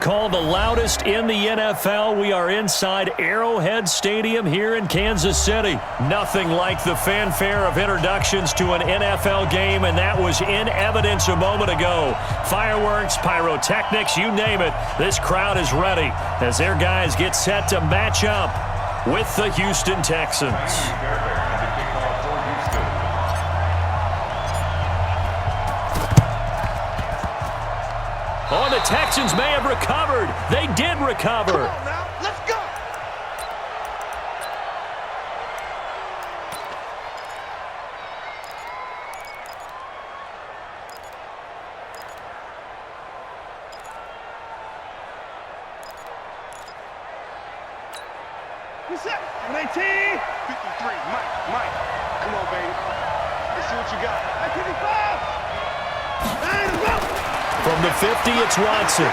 Called the loudest in the NFL. We are inside Arrowhead Stadium here in Kansas City. Nothing like the fanfare of introductions to an NFL game, and that was in evidence a moment ago. Fireworks, pyrotechnics, you name it. This crowd is ready as their guys get set to match up with the Houston Texans. Oh, the Texans may have recovered. They did recover. Come on now, let's go. Reset. 19. 53. Mike. Come on, baby. Let's see what you got. 55. From the 50, it's Watson.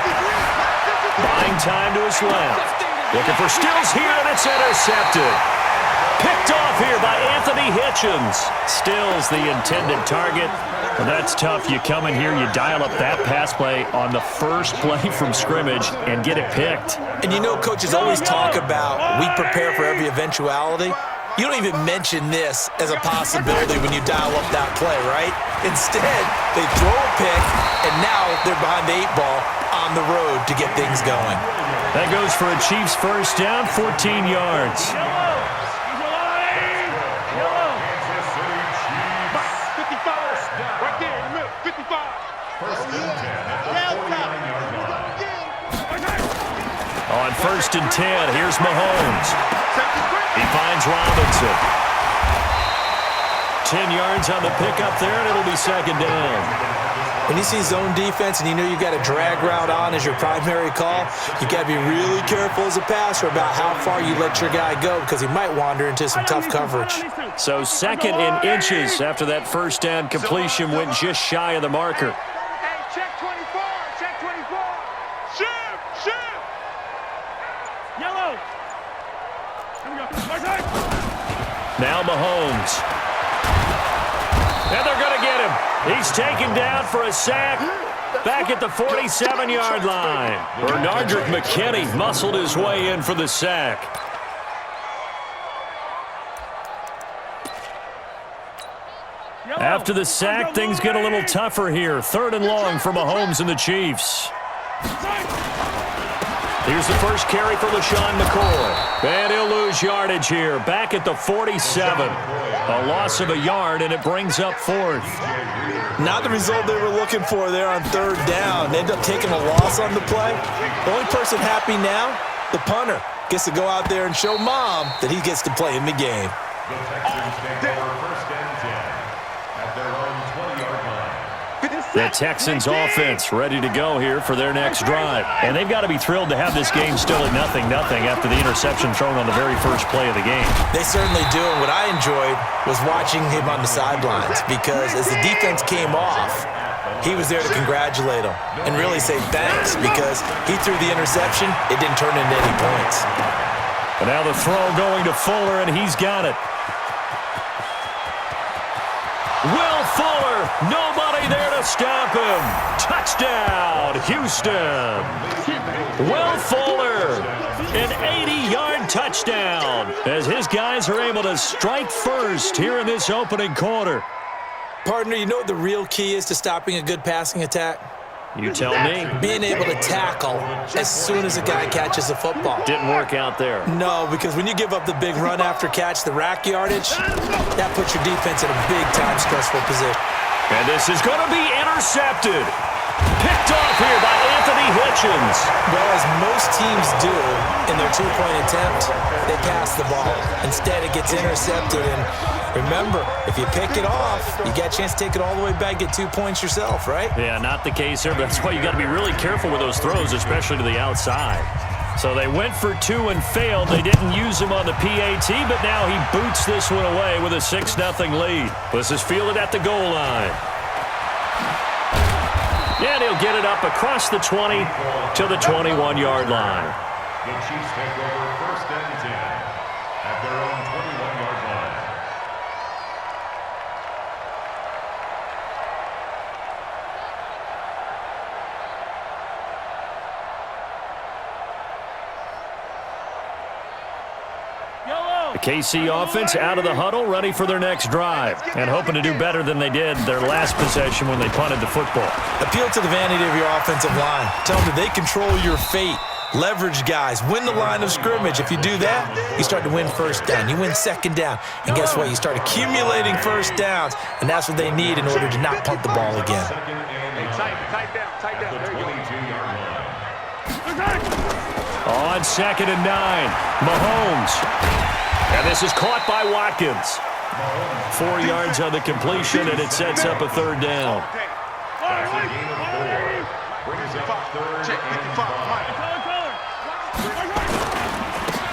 Buying time to his left. Looking for Stills here, and it's intercepted. Picked off here by Anthony Hitchens. Stills the intended target. Well, that's tough. You come in here, you dial up that pass play on the first play from scrimmage and get it picked. And you know, coaches always talk about we prepare for every eventuality. You don't even mention this as a possibility when you dial up that play, right? Instead, they throw a pick, and now they're behind the 8-ball on the road to get things going. That goes for a Chiefs first down, 14 yards. 55. Right there in the middle. 55. On first and 10, here's Mahomes. He finds Robinson. 10 yards on the pickup there, and it'll be second down. When you see zone defense and you know you got a drag route on as your primary call, you got to be really careful as a passer about how far you let your guy go because he might wander into some tough coverage. So second in inches after that first down completion went just shy of the marker. Hey, check 24. Check 24. Shift. Yellow. Here we go. Now Mahomes. And they're going to get him. He's taken down for a sack back at the 47-yard line. Bernardrick McKinney muscled his way in for the sack. After the sack, things get a little tougher here. Third and long for Mahomes and the Chiefs. Here's the first carry for LaShawn McCoy. And he'll lose yardage here. Back at the 47. A loss of a yard, and it brings up fourth. Not the result they were looking for there on third down. They end up taking a loss on the play. The only person happy now, the punter, gets to go out there and show Mom that he gets to play in the game. The Texans offense ready to go here for their next drive. And they've got to be thrilled to have this game still at 0-0 after the interception thrown on the very first play of the game. They certainly do, and what I enjoyed was watching him on the sidelines because as the defense came off, he was there to congratulate them and really say thanks because he threw the interception. It didn't turn into any points. And now the throw going to Fuller, and he's got it. Will Fuller, nobody there to stop him. Touchdown, Houston. Will Fuller, an 80-yard touchdown as his guys are able to strike first here in this opening quarter. Partner, you know what the real key is to stopping a good passing attack? You tell me. Being able to tackle as soon as a guy catches the football. Didn't work out there. No, because when you give up the big run after catch, the rack yardage, that puts your defense in a big-time stressful position. And this is going to be intercepted. Picked off here by Anthony Hitchens. Well, as most teams do in their two-point attempt, they pass the ball. Instead, it gets intercepted. And remember, if you pick it off, you get a chance to take it all the way back, get 2 points yourself, right? Yeah, not the case here, but that's why you got to be really careful with those throws, especially to the outside. So they went for two and failed. They didn't use him on the PAT, but now he boots this one away with a 6-0 lead. This is fielded at the goal line. And he'll get it up across the 20 to the 21-yard line. The Chiefs take over first and 10 at their own 21-yard line. The KC offense out of the huddle, ready for their next drive, and hoping to do better than they did their last possession when they punted the football. Appeal to the vanity of your offensive line. Tell them that they control your fate. Leverage guys. Win the line of scrimmage. If you do that, you start to win first down. You win second down. And guess what? You start accumulating first downs, and that's what they need in order to not punt the ball again. Tight down. There you go. On 2nd and 9, Mahomes. And this is caught by Watkins. 4 yards on the completion, and it sets up a third down. That's a gain of 4. Brings up 3rd and 5.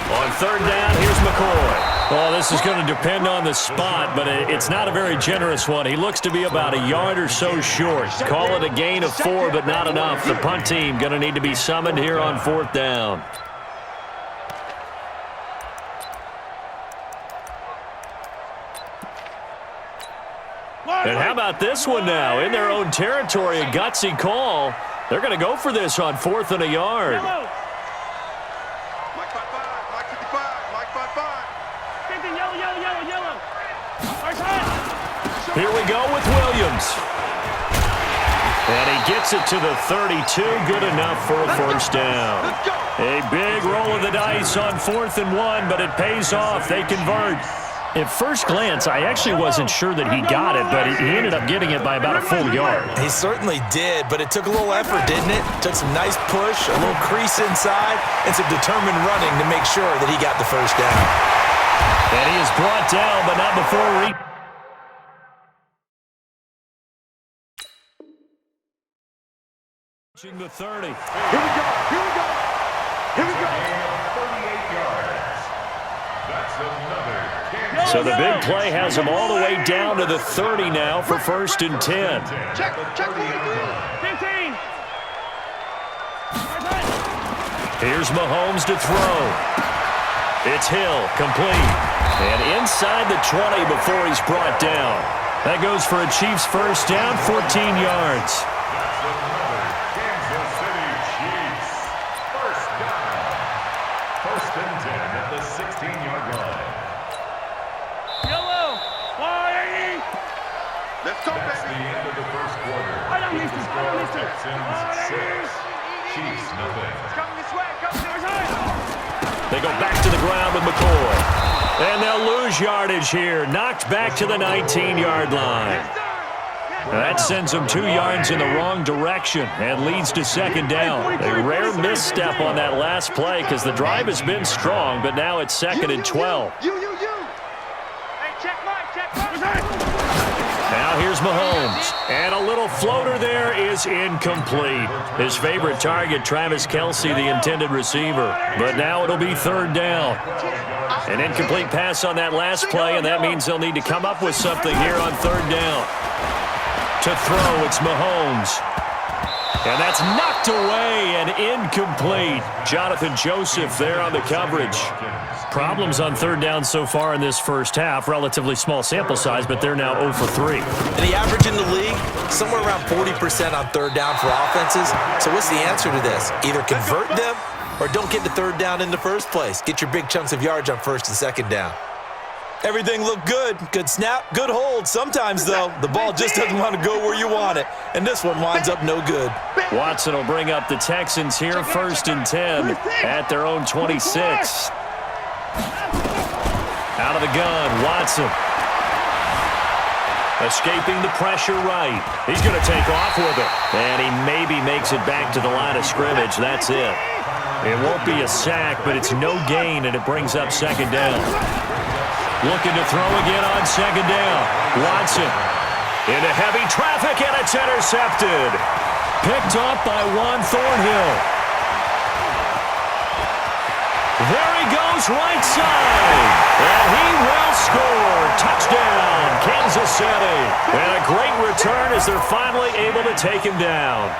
On 3rd down, here's McCoy. Oh, this is going to depend on the spot, but it's not a very generous one. He looks to be about a yard or so short. Call it a gain of 4, but not enough. The punt team going to need to be summoned here on 4th down. And how about this one now? In their own territory, a gutsy call. They're going to go for this on 4th and a yard. Mike 55. Mike 55. Yellow. Here we go with Williams. And he gets it to the 32. Good enough for a first down. A big roll of the dice on 4th and 1, but it pays off. They convert. At first glance, I actually wasn't sure that he got it, but he ended up getting it by about a full yard. He certainly did, but it took a little effort, didn't it? Took some nice push, a little crease inside, and some determined running to make sure that he got the first down. And he is brought down, but not before reaching the 30. Here we go. 38 yards. That's another. So the big play has him all the way down to the 30 now for 1st and 10. Check 15. Here's Mahomes to throw. It's Hill, complete. And inside the 20 before he's brought down. That goes for a Chiefs first down, 14 yards. That's another Kansas City Chiefs first down. 1st and 10 at the 16-yard line. Let's go, That's the baby. end of the first quarter. Texans 6, Chiefs nothing. Coming this way. They go back to the ground with McCoy. And they'll lose yardage here. Knocked back to the 19-yard line. That sends them 2 yards in the wrong direction and leads to 2nd down. A rare misstep on that last play because the drive has been strong, but now it's 2nd and 12. You. Hey, check Mike. Now here's Mahomes. And a little floater there is incomplete. His favorite target, Travis Kelce, the intended receiver. But now it'll be 3rd down. An incomplete pass on that last play, and that means they'll need to come up with something here on 3rd down. To throw, it's Mahomes. And that's knocked away and incomplete. Jonathan Joseph there on the coverage. Problems on 3rd down so far in this first half. Relatively small sample size, but they're now 0 for 3. And the average in the league, somewhere around 40% on 3rd down for offenses. So what's the answer to this? Either convert them or don't get to 3rd down in the first place. Get your big chunks of yards on 1st and 2nd down. Everything looked good. Good snap, good hold. Sometimes, though, the ball just doesn't want to go where you want it. And this one winds up no good. Watson will bring up the Texans here, 1st and 10 at their own 26. Out of the gun, Watson. Escaping the pressure right. He's going to take off with it. And he maybe makes it back to the line of scrimmage. That's it. It won't be a sack, but it's no gain, and it brings up 2nd down. Looking to throw again on 2nd down. Watson into heavy traffic, and it's intercepted. Picked up by Juan Thornhill. There he goes, right side. And he will score. Touchdown, Kansas City. And a great return as they're finally able to take him down.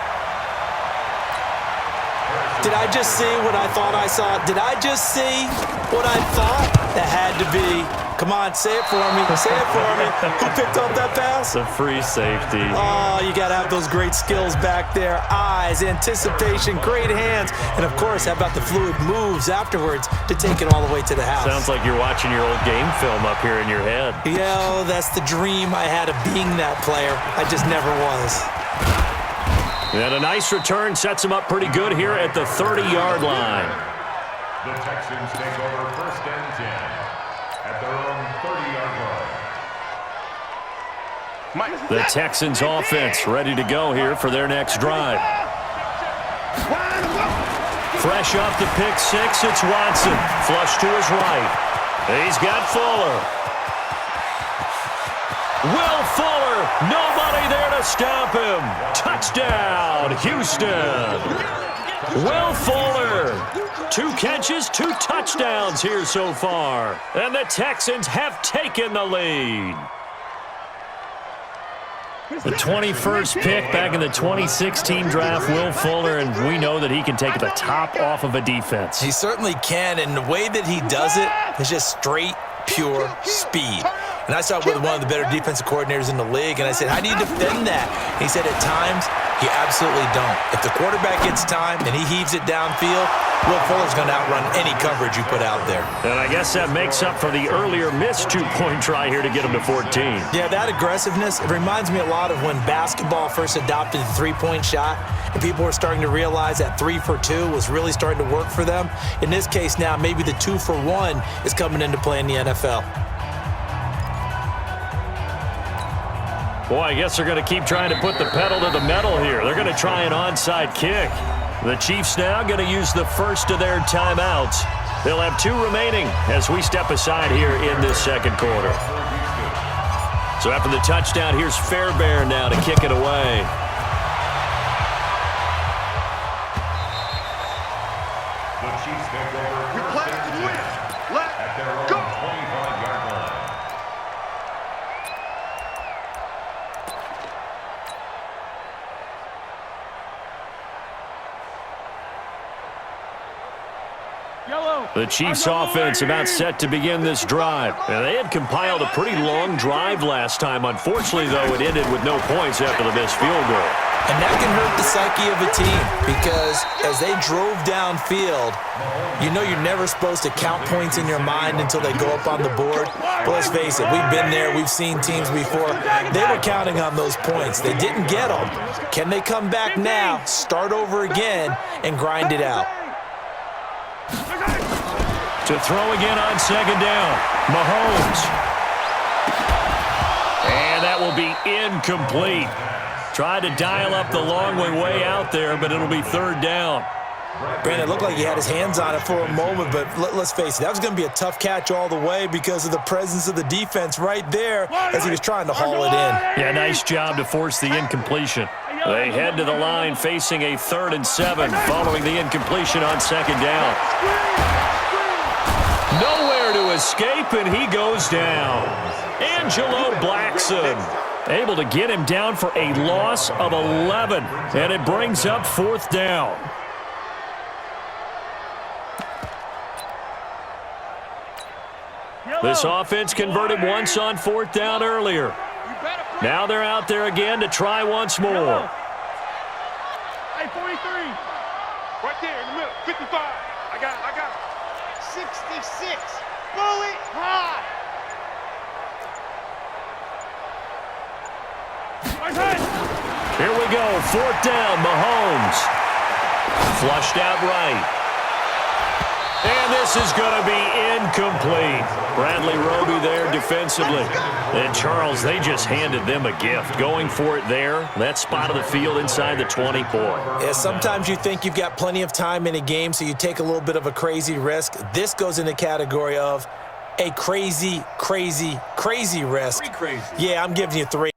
Did I just see what I thought I saw? Did I just see what I thought? That had to be. Come on, say it for me. Say it for me. Who picked up that pass? The free safety. Oh, you got to have those great skills back there. Eyes, anticipation, great hands. And, of course, how about the fluid moves afterwards to take it all the way to the house? Sounds like you're watching your old game film up here in your head. Yo, that's the dream I had of being that player. I just never was. And a nice return sets him up pretty good here at the 30-yard line. The Texans take over 1st and 10 at their own 30-yard line. The Texans offense ready to go here for their next drive. Fresh off the pick six, it's Watson. Flush to his right. He's got Fuller. Will Fuller, nobody there to stop him. Touchdown, Houston. Will Fuller, 2 catches, 2 touchdowns here so far. And the Texans have taken the lead. The 21st pick back in the 2016 draft, Will Fuller, and we know that he can take the top off of a defense. He certainly can, and the way that he does it is just straight, pure speed. And I saw it with one of the better defensive coordinators in the league, and I said, how do you defend that? And he said, at times, you absolutely don't. If the quarterback gets time and he heaves it downfield, Will Fuller's going to outrun any coverage you put out there. And I guess that makes up for the earlier missed 2-point try here to get him to 14. Yeah, that aggressiveness, it reminds me a lot of when basketball first adopted the three-point shot, and people were starting to realize that 3 for 2 was really starting to work for them. In this case now, maybe the 2 for 1 is coming into play in the NFL. Boy, I guess they're going to keep trying to put the pedal to the metal here. They're going to try an onside kick. The Chiefs now going to use the first of their timeouts. They'll have 2 remaining as we step aside here in this second quarter. So after the touchdown, here's Fairbairn now to kick it away. The Chiefs take over 1st and 10 at their own 25-yard line. The Chiefs offense about set to begin this drive. And they had compiled a pretty long drive last time. Unfortunately, though, it ended with no points after the missed field goal. And that can hurt the psyche of a team because as they drove downfield, you know you're never supposed to count points in your mind until they go up on the board. But let's face it, we've been there. We've seen teams before. They were counting on those points. They didn't get them. Can they come back now, start over again, and grind it out? To throw again on second down, Mahomes. And that will be incomplete. Tried to dial up the long way out there, but it'll be 3rd down. Brandon, it looked like he had his hands on it for a moment, but let's face it, that was going to be a tough catch all the way because of the presence of the defense right there as he was trying to haul it in. Yeah, nice job to force the incompletion. They head to the line facing a 3rd and 7 following the incompletion on second down. Nowhere to escape, and he goes down. Angelo Blackson able to get him down for a loss of 11, and it brings up 4th down. This offense converted once on 4th down earlier. Now they're out there again to try once more. Hey, 43. Right there in the middle. 55. I got it. 66. Bullet high. Here we go. 4th down. Mahomes. Flushed out right. And this is going to be incomplete. Bradley Roby there defensively. And Charles, they just handed them a gift. Going for it there. That spot of the field inside the 20 point. Yeah, sometimes you think you've got plenty of time in a game, so you take a little bit of a crazy risk. This goes in the category of a crazy risk. Pretty crazy. Yeah, I'm giving you 3.